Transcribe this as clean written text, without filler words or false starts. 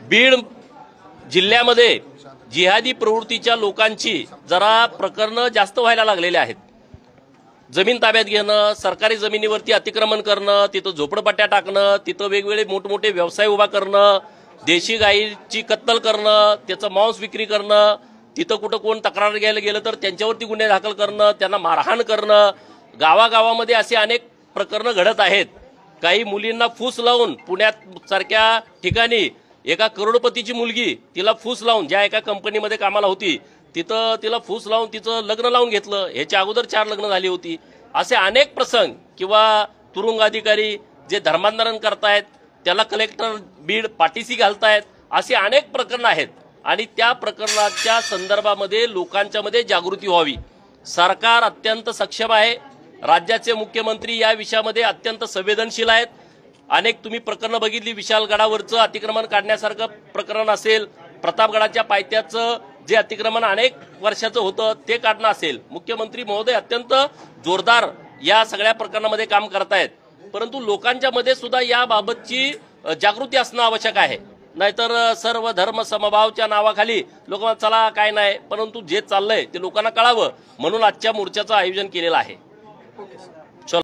बीड जिल्ह्यामध्ये जिहादी प्रवृत्तीच्या लोकांची जरा प्रकरणं जास्त व्हायला लागलेली आहेत। जमीन ताब्यात घेणं, सरकारी जमिनीवरती अतिक्रमण करणं, तिथं झोपडपट्ट्या टाकणं, तिथं वेगवेगळे मोठमोठे व्यवसाय उभा करणं, देशी गायीची कत्तल करणं, त्याचं मांस विक्री करणं, तिथं कुठं कोण तक्रार घ्यायला गेलं तर त्यांच्यावरती गुन्हे दाखल करणं, त्यांना मारहाण करणं, गावागावामध्ये असे अनेक प्रकरणं घडत आहेत। काही मुलींना फूस लावून पुण्यात सारख्या ठिकाणी एका करोडपतीची मुलगी तिला फूस लावून ज्या एका कंपनीमध्ये कामाला होती तिथं तिला फूस लावून तिचं लग्न लावून घेतलं। ह्याच्या अगोदर 4 लग्न झाली होती। असे अनेक प्रसंग किंवा तुरुंग अधिकारी जे धर्मांतरण करतायत त्याला कलेक्टर बीड पाठीशी घालतायत, असे अनेक प्रकरणं आहेत आणि त्या प्रकरणाच्या संदर्भामध्ये लोकांच्या मध्ये जागृती व्हावी। सरकार अत्यंत सक्षम आहे। राज्याचे मुख्यमंत्री या विषयामध्ये अत्यंत संवेदनशील आहेत। अनेक तुम्ही प्रकरणं बघितली, विशालगडावरचं अतिक्रमण काढण्यासारखं प्रकरण असेल, प्रतापगडाच्या पायथ्याचं जे अतिक्रमण अनेक वर्षाचं होतं ते काढणं असेल, मुख्यमंत्री महोदय अत्यंत जोरदार या सगळ्या प्रकरणामध्ये काम करतायत। परंतु लोकांच्या मध्ये सुद्धा याबाबतची जागृती असणं आवश्यक आहे। नाहीतर सर्व धर्म समभावच्या नावाखाली लोक चला काय नाही, परंतु जे चाललंय ते लोकांना कळावं म्हणून आजच्या मोर्चाचं आयोजन केलेलं आहे।